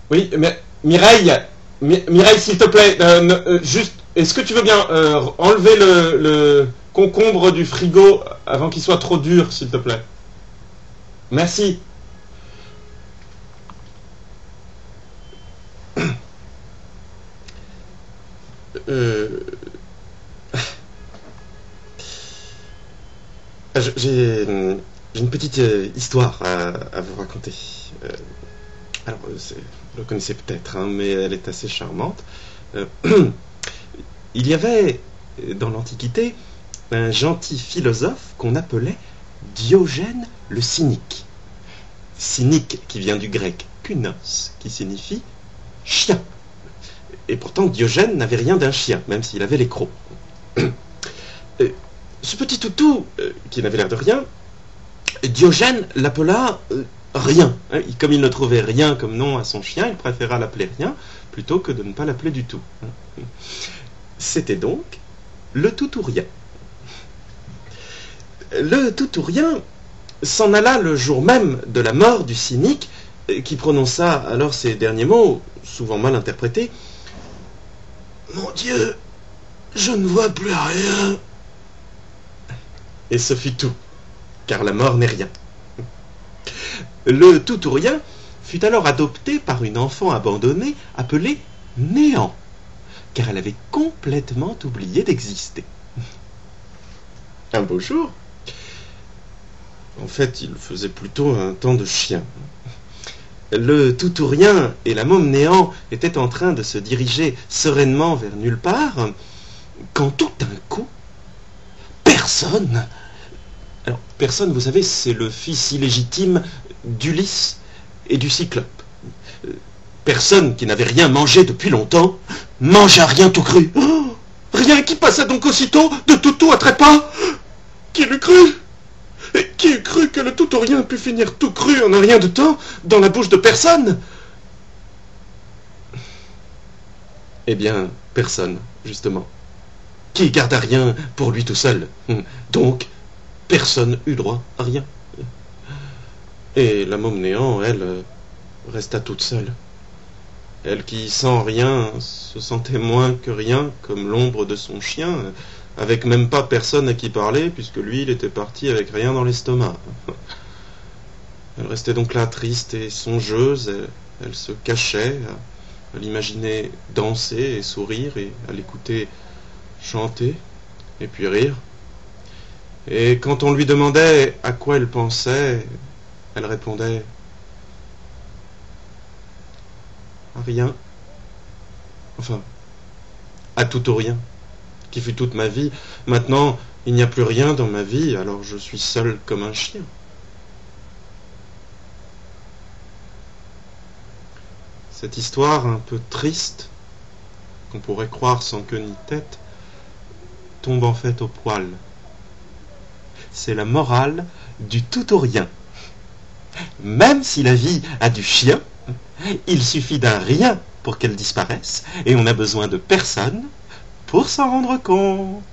Oui, mais Mireille, Mireille, s'il te plaît, juste, est-ce que tu veux bien enlever le concombre du frigo avant qu'il soit trop dur, s'il te plaît? Merci. Euh, j'ai une petite histoire à vous raconter. Euh, alors, vous le connaissez peut-être, hein, mais elle est assez charmante. Euh, il y avait, dans l'Antiquité, un gentil philosophe qu'on appelait Diogène le cynique. Cynique qui vient du grec kunos, qui signifie chien. Et pourtant, Diogène n'avait rien d'un chien, même s'il avait les crocs. Ce petit toutou, qui n'avait l'air de rien, Diogène l'appela Rien. Comme il ne trouvait rien comme nom à son chien, il préféra l'appeler Rien, plutôt que de ne pas l'appeler du tout. C'était donc le toutourien. Le toutourien s'en alla le jour même de la mort du cynique, qui prononça alors ces derniers mots, souvent mal interprétés. « Mon Dieu, je ne vois plus rien. » Et ce fut tout, car la mort n'est rien. Le toutourien fut alors adopté par une enfant abandonnée appelée Néant, car elle avait complètement oublié d'exister. Un beau jour, en fait, il faisait plutôt un temps de chien. Le toutourien et la môme Néant étaient en train de se diriger sereinement vers nulle part, quand tout d'un coup, personne... Alors, personne, vous savez, c'est le fils illégitime d'Ulysse et du Cyclope. Personne qui n'avait rien mangé depuis longtemps mangea rien tout cru. Oh, rien qui passa donc aussitôt de toutou à trépas. Qui l'eût cru? Et qui eût cru que le toutourien pût finir tout cru en un rien de temps dans la bouche de personne? Eh bien, personne, justement. Qui garda rien pour lui tout seul. Donc, personne eut droit à rien. Et la môme Néant, elle, resta toute seule. Elle qui, sans rien, se sentait moins que rien, comme l'ombre de son chien, avec même pas personne à qui parler, puisque lui, il était parti avec rien dans l'estomac. Elle restait donc là, triste et songeuse. Elle se cachait, à l'imaginer danser et sourire, et à l'écouter chanter, et puis rire. Et quand on lui demandait à quoi elle pensait, elle répondait à rien. Enfin, à tout ou rien, qui fut toute ma vie. Maintenant, il n'y a plus rien dans ma vie, alors je suis seul comme un chien. Cette histoire un peu triste, qu'on pourrait croire sans queue ni tête, tombe en fait au poil. C'est la morale du tout ou rien. Même si la vie a du chien, il suffit d'un rien pour qu'elle disparaisse, et on n'a besoin de personne pour s'en rendre compte.